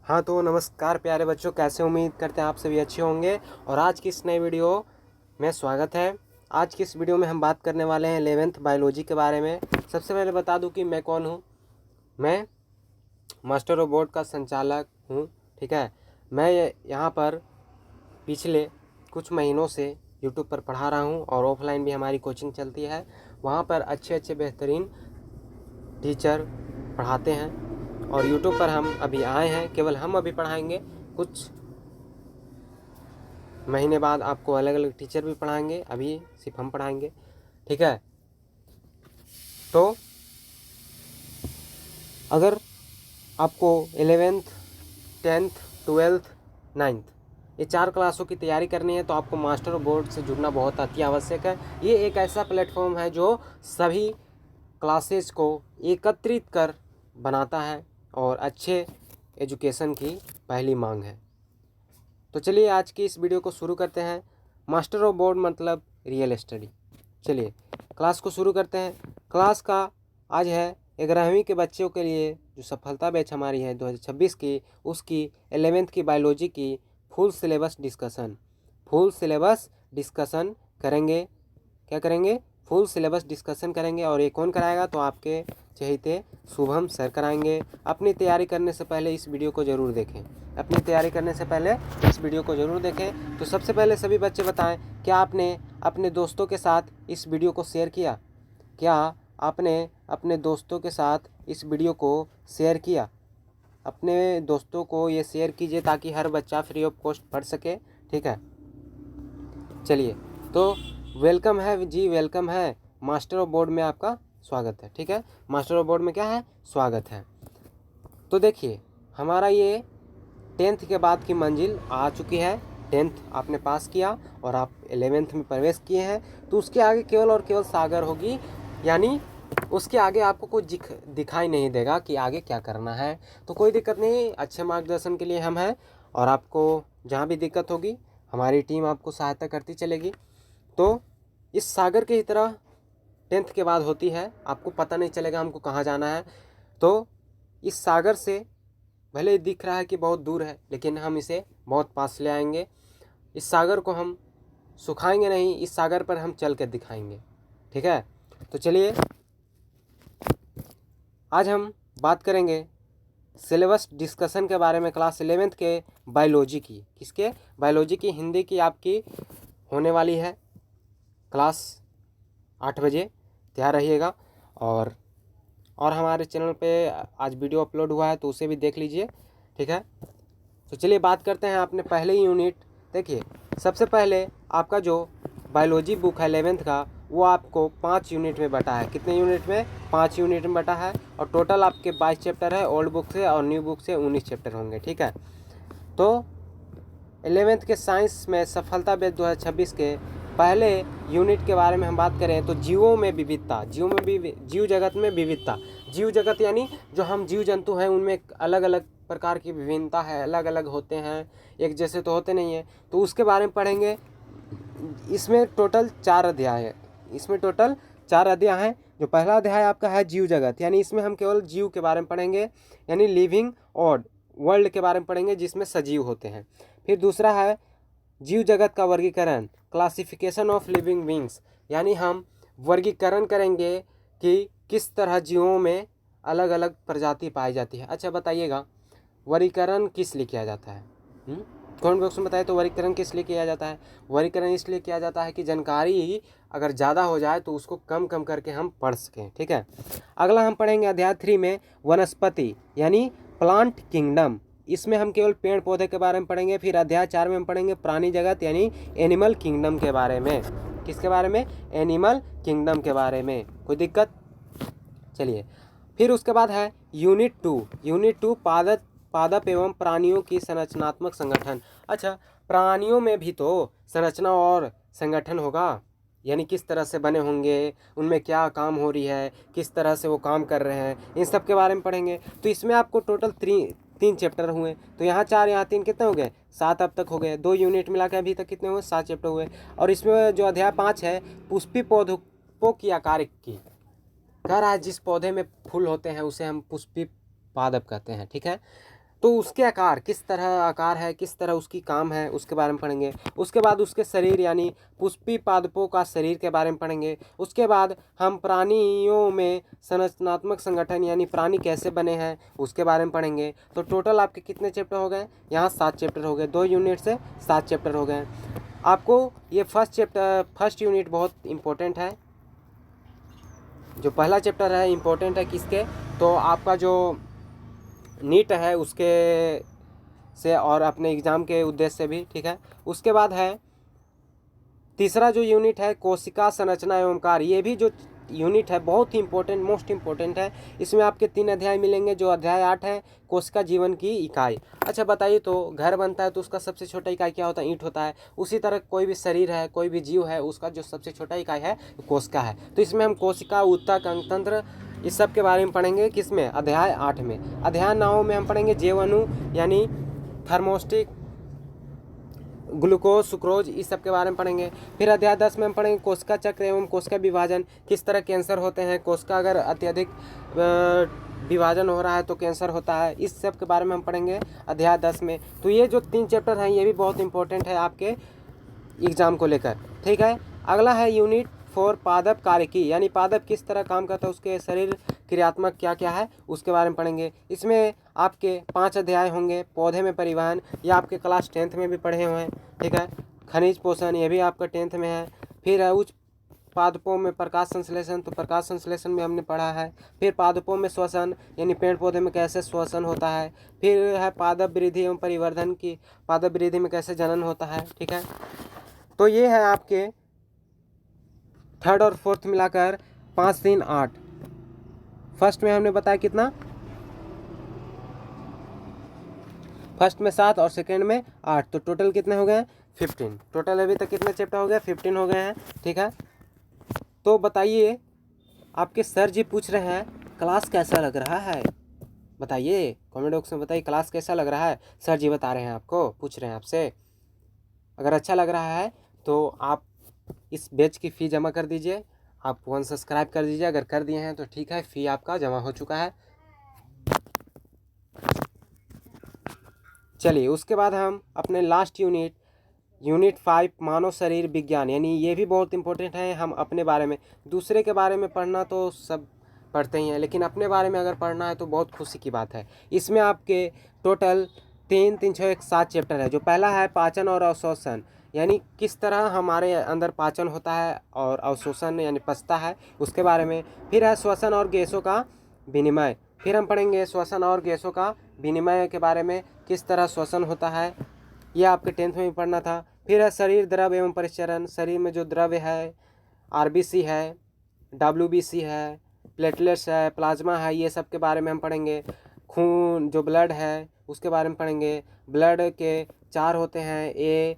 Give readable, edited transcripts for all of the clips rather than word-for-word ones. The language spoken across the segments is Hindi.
हाँ तो नमस्कार प्यारे बच्चों, कैसे उम्मीद करते हैं आप सभी अच्छे होंगे। और आज की इस नए वीडियो में स्वागत है। आज की इस वीडियो में हम बात करने वाले हैं 11th बायोलॉजी के बारे में। सबसे पहले बता दूं कि मैं कौन हूँ। मैं मास्टर ऑफ बोर्ड का संचालक हूँ। ठीक है, मैं यहाँ पर पिछले कुछ महीनों से यूट्यूब पर पढ़ा रहा हूँ और ऑफलाइन भी हमारी कोचिंग चलती है। वहाँ पर अच्छे अच्छे बेहतरीन टीचर पढ़ाते हैं और यूट्यूब पर हम अभी आए हैं। केवल हम अभी पढ़ाएंगे, कुछ महीने बाद आपको अलग अलग टीचर भी पढ़ाएंगे, अभी सिर्फ हम पढ़ाएंगे। ठीक है, तो अगर आपको 11th 10th 12th 9th ये 4 क्लासों की तैयारी करनी है तो आपको मास्टर बोर्ड से जुड़ना बहुत अति आवश्यक है। ये एक ऐसा प्लेटफॉर्म है जो सभी क्लासेस को एकत्रित कर बनाता है और अच्छे एजुकेशन की पहली मांग है। तो चलिए आज की इस वीडियो को शुरू करते हैं। मास्टर ऑफ बोर्ड मतलब रियल स्टडी। चलिए क्लास को शुरू करते हैं। क्लास का आज है 11वीं के बच्चों के लिए जो सफलता बैच हमारी है 2026 की, उसकी 11th की बायोलॉजी की फुल सिलेबस डिस्कशन करेंगे। क्या करेंगे? फुल सिलेबस डिस्कशन करेंगे। और ये कौन कराएगा? तो आपके चहेते शुभम सर कराएंगे। अपनी तैयारी करने से पहले इस वीडियो को ज़रूर देखें। तो सबसे पहले सभी बच्चे बताएं, क्या आपने अपने दोस्तों के साथ इस वीडियो को शेयर किया? क्या आपने अपने दोस्तों के साथ इस वीडियो को शेयर किया? अपने दोस्तों को ये शेयर कीजिए ताकि हर बच्चा फ्री ऑफ कॉस्ट पढ़ सके। ठीक है, चलिए तो वेलकम है जी, वेलकम है। मास्टर ऑफ बोर्ड में आपका स्वागत है। ठीक है, मास्टर ऑफ बोर्ड में क्या है? स्वागत है। तो देखिए हमारा ये 10th के बाद की मंजिल आ चुकी है। 10th आपने पास किया और आप 11th में प्रवेश किए हैं, तो उसके आगे केवल और केवल सागर होगी। यानी उसके आगे आपको कुछ दिखाई नहीं देगा कि आगे क्या करना है। तो कोई दिक्कत नहीं, अच्छे मार्गदर्शन के लिए हम हैं और आपको जहाँ भी दिक्कत होगी हमारी टीम आपको सहायता करती चलेगी। तो इस सागर की तरह 10th के बाद होती है, आपको पता नहीं चलेगा हमको कहाँ जाना है। तो इस सागर से भले ही दिख रहा है कि बहुत दूर है, लेकिन हम इसे बहुत पास ले आएंगे। इस सागर को हम सुखाएंगे नहीं, इस सागर पर हम चल कर दिखाएंगे। ठीक है, तो चलिए आज हम बात करेंगे सिलेबस डिस्कशन के बारे में। क्लास 11th के बायोलॉजी की, किसके? बायोलॉजी की हिंदी की आपकी होने वाली है क्लास 8 बजे। तैयार रहिएगा। और हमारे चैनल पे आज वीडियो अपलोड हुआ है तो उसे भी देख लीजिए। ठीक है, तो चलिए बात करते हैं अपने पहले ही यूनिट। देखिए सबसे पहले आपका जो बायोलॉजी बुक है 11th का, वो आपको 5 यूनिट में बटा है। कितने यूनिट में? 5 यूनिट में बटा है। और टोटल आपके 22 चैप्टर है। ओल्ड बुक से और न्यू बुक से 19 चैप्टर होंगे। ठीक है, तो 11th के साइंस में सफलता बैच 2026 के पहले यूनिट के बारे में हम बात करें तो जीवों में विविधता, जीव जगत में विविधता। जीव जगत यानी जो हम जीव जंतु हैं उनमें अलग अलग प्रकार की विभिन्नता है, अलग अलग होते हैं, एक जैसे तो होते नहीं हैं। तो उसके बारे में पढ़ेंगे। इसमें टोटल 4 अध्याय है। जो पहला अध्याय आपका है जीव जगत, यानी इसमें हम केवल जीव के बारे में पढ़ेंगे, यानी लिविंग और वर्ल्ड के बारे में पढ़ेंगे जिसमें सजीव होते हैं। फिर दूसरा है जीव जगत का वर्गीकरण, क्लासिफिकेशन ऑफ लिविंग बींग्स, यानी हम वर्गीकरण करेंगे कि किस तरह जीवों में अलग अलग प्रजाति पाई जाती है। अच्छा बताइएगा, वर्गीकरण किस लिए किया जाता है? कमेंट बॉक्स में बताइए। तो वर्गीकरण किस लिए किया जाता है? वर्गीकरण इसलिए किया जाता है कि जानकारी अगर ज़्यादा हो जाए तो उसको कम कम करके हम पढ़ सकें। ठीक है, अगला हम पढ़ेंगे अध्याय 3 में वनस्पति यानी प्लांट किंगडम। इसमें हम केवल पेड़ पौधे के बारे में पढ़ेंगे। फिर अध्याय 4 में हम पढ़ेंगे प्राणी जगत यानी एनिमल किंगडम के बारे में। किसके बारे में? एनिमल किंगडम के बारे में। कोई दिक्कत? चलिए फिर उसके बाद है यूनिट 2 पादप एवं प्राणियों की संरचनात्मक संगठन। अच्छा, प्राणियों में भी तो संरचना और संगठन होगा, यानी किस तरह से बने होंगे, उनमें क्या काम हो रही है, किस तरह से वो काम कर रहे हैं, इन सब के बारे में पढ़ेंगे। तो इसमें आपको टोटल 3 चैप्टर हुए। तो यहाँ 4 यहाँ 3 कितने हो गए? 7 अब तक हो गए। 2 यूनिट मिला के अभी तक कितने हुए? 7 चैप्टर हुए। और इसमें जो अध्याय 5 है पुष्पी पौधों की आकार की, कह रहा है जिस पौधे में फूल होते हैं उसे हम पुष्पी पादप कहते हैं। ठीक है, तो उसके आकार किस तरह आकार है, किस तरह उसकी काम है, उसके बारे में पढ़ेंगे। उसके बाद उसके शरीर यानी पुष्पी पादपों का शरीर के बारे में पढ़ेंगे। उसके बाद हम प्राणियों में संरचनात्मक संगठन यानी प्राणी कैसे बने हैं उसके बारे में पढ़ेंगे। तो टोटल आपके कितने चैप्टर हो गए, यहाँ 7 चैप्टर हो गए, 2 यूनिट से 7 चैप्टर हो गए। आपको ये फर्स्ट यूनिट बहुत इम्पोर्टेंट है। जो पहला चैप्टर है इम्पोर्टेंट है किसके, तो आपका जो नीट है उसके से और अपने एग्ज़ाम के उद्देश्य से भी, ठीक है। उसके बाद है तीसरा जो यूनिट है कोशिका संरचना एवं कार्य। ये भी जो यूनिट है बहुत ही इंपॉर्टेंट, मोस्ट इम्पोर्टेंट है। इसमें आपके 3 अध्याय मिलेंगे। जो अध्याय 8 है कोशिका जीवन की इकाई। अच्छा बताइए, तो घर बनता है तो उसका सबसे छोटा इकाई क्या होता है, ईंट होता है। उसी तरह कोई भी शरीर है, कोई भी जीव है, उसका जो सबसे छोटा इकाई है कोशिका है। तो इसमें हम कोशिका, ऊतक, अंगतंत्र इस सब के बारे में पढ़ेंगे। किसमें, अध्याय 8 में। अध्याय 9 में हम पढ़ेंगे जैव अणु यानी थर्मोस्टिक, ग्लूकोज, सुक्रोज, इस सब के बारे में पढ़ेंगे। फिर अध्याय 10 में हम पढ़ेंगे कोशिका चक्र एवं कोशिका विभाजन, किस तरह कैंसर होते हैं, कोशिका अगर अत्यधिक विभाजन हो रहा है तो कैंसर होता है, इस सब के बारे में हम पढ़ेंगे अध्याय 10 में। तो ये जो 3 चैप्टर हैं ये भी बहुत इंपॉर्टेंट है आपके एग्ज़ाम को लेकर, ठीक है। अगला है यूनिट 4 पादप कार्यकी यानी पादप किस तरह काम करता है, उसके शरीर क्रियात्मक क्या क्या है उसके बारे में पढ़ेंगे। इसमें आपके 5 अध्याय होंगे। पौधे में परिवहन, ये आपके क्लास 10th में भी पढ़े हुए हैं, ठीक है। खनिज पोषण, ये भी आपका 10th में है। फिर है उच्च पादपों में प्रकाश संश्लेषण, तो प्रकाश संश्लेषण में हमने पढ़ा है। फिर पादपों में श्वसन यानी पेड़ पौधे में कैसे श्वसन होता है। फिर है पादप वृद्धि एवं परिवर्धन की, पादप वृद्धि में कैसे जनन होता है, ठीक है। तो ये है आपके 3rd और 4th मिलाकर 5, 3, 8। फर्स्ट में हमने बताया कितना, फर्स्ट में 7 और सेकेंड में 8, तो टोटल कितने हो गए 15। टोटल अभी तक कितने चैप्टर हो गए, 15 हो गए हैं, ठीक है। तो बताइए, आपके सर जी पूछ रहे हैं क्लास कैसा लग रहा है, बताइए कमेंट बॉक्स में बताइए क्लास कैसा लग रहा है। सर जी बता रहे हैं आपको, पूछ रहे हैं आपसे। अगर अच्छा लग रहा है तो आप इस बैच की फ़ी जमा कर दीजिए, आप 1 सब्सक्राइब कर दीजिए। अगर कर दिए हैं तो ठीक है, फ़ी आपका जमा हो चुका है। चलिए उसके बाद हम अपने लास्ट यूनिट 5 मानव शरीर विज्ञान, यानी ये भी बहुत इंपॉर्टेंट है। हम अपने बारे में, दूसरे के बारे में पढ़ना तो सब पढ़ते ही हैं, लेकिन अपने बारे में अगर पढ़ना है तो बहुत खुशी की बात है। इसमें आपके टोटल 3, 3, 6, 7 चैप्टर है। जो पहला है पाचन और अवशोषण, यानी किस तरह हमारे अंदर पाचन होता है और अवशोषण यानी पचता है, उसके बारे में। फिर है श्वसन और गैसों का विनिमय, फिर हम पढ़ेंगे श्वसन और गैसों का विनिमय के बारे में, किस तरह श्वसन होता है, यह आपके 10th में भी पढ़ना था। फिर है शरीर द्रव एवं परिचरण, शरीर में जो द्रव्य है, आरबीसी है, डब्ल्यूबीसी है, प्लेटलेट्स है, प्लाज्मा है, ये सब के बारे में हम पढ़ेंगे। खून जो ब्लड है उसके बारे में पढ़ेंगे। ब्लड के 4 होते हैं, ए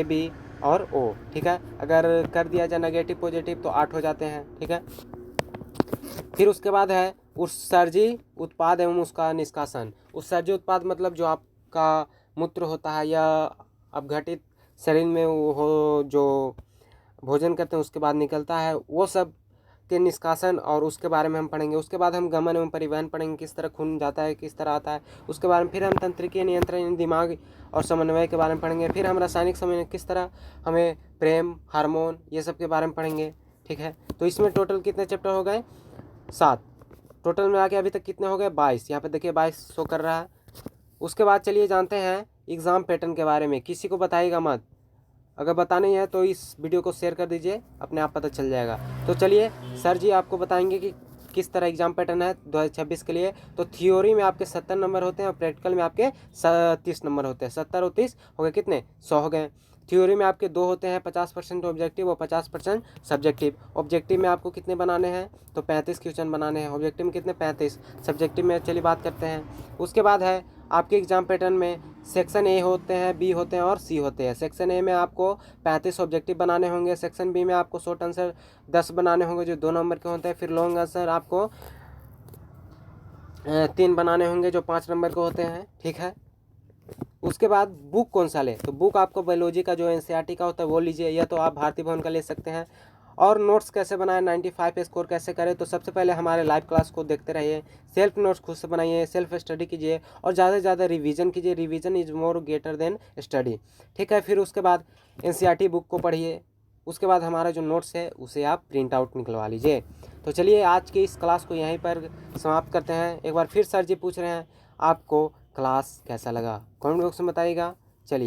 बी और ओ, ठीक है। अगर कर दिया जाए नेगेटिव पॉजिटिव तो 8 हो जाते हैं, ठीक है। फिर उसके बाद है उत्सर्जी उत्पाद एवं उसका निष्कासन। उत्सर्जी उत्पाद मतलब जो आपका मूत्र होता है या अपघटित शरीर में वो हो, जो भोजन करते हैं उसके बाद निकलता है, वो सब के निष्कासन और उसके बारे में हम पढ़ेंगे। उसके बाद हम गमन एवं परिवहन पढ़ेंगे, किस तरह खून जाता है, किस तरह आता है, उसके बारे में। फिर हम तंत्रिकीय नियंत्रण, दिमाग और समन्वय के बारे में पढ़ेंगे। फिर हम रासायनिक समन्वय, किस तरह हमें प्रेम, हार्मोन, ये सब के बारे में पढ़ेंगे, ठीक है। तो इसमें टोटल कितने चैप्टर हो गए, 7। टोटल मिला के अभी तक कितने हो गए, 22। यहाँ पे देखिए 22 शो कर रहा है। उसके बाद चलिए जानते हैं एग्ज़ाम पैटर्न के बारे में। किसी को बताइएगा मत, अगर बताना ही है तो इस वीडियो को शेयर कर दीजिए, अपने आप पता चल जाएगा। तो चलिए सर जी आपको बताएंगे कि किस तरह एग्ज़ाम पैटर्न है 2026 के लिए। तो थ्योरी में आपके 70 नंबर होते हैं और प्रैक्टिकल में आपके 30 नंबर होते हैं। 70 और 30 हो गए कितने, 100 हो गए। थ्योरी में आपके 2 होते हैं, 50% ऑब्जेक्टिव और 50% सब्जेक्टिव। ऑब्जेक्टिव में आपको कितने बनाने हैं, तो 35 क्वेश्चन बनाने हैं। ऑब्जेक्टिव में कितने, 35। सब्जेक्टिव में चलिए बात करते हैं। उसके बाद है आपके एग्ज़ाम पैटर्न में सेक्शन ए होते हैं, बी होते हैं और सी होते हैं। सेक्शन ए में आपको 35 ऑब्जेक्टिव बनाने होंगे। सेक्शन बी में आपको शॉर्ट आंसर 10 बनाने होंगे जो 2 नंबर के होते हैं। फिर लॉन्ग आंसर आपको 3 बनाने होंगे जो 5 नंबर के होते हैं, ठीक है। उसके बाद बुक कौन सा ले, तो बुक आपको बायोलॉजी का जो एनसीईआरटी का होता है वो लीजिए, या तो आप भारतीय भवन का ले सकते हैं। और नोट्स कैसे बनाएं, 95 स्कोर कैसे करें, तो सबसे पहले हमारे लाइव क्लास को देखते रहिए, सेल्फ नोट्स खुद से बनाइए, सेल्फ स्टडी कीजिए और ज़्यादा से ज़्यादा रिवीजन कीजिए। Revision is more greater than study, ठीक है। फिर उसके बाद एनसीईआरटी बुक को पढ़िए, उसके बाद हमारा जो नोट्स है उसे आप प्रिंट आउट निकलवा लीजिए। तो चलिए आज की इस क्लास को यहीं पर समाप्त करते हैं। एक बार फिर सर जी पूछ रहे हैं आपको क्लास कैसा लगा, कमेंट बॉक्स में बताइएगा। चलिए।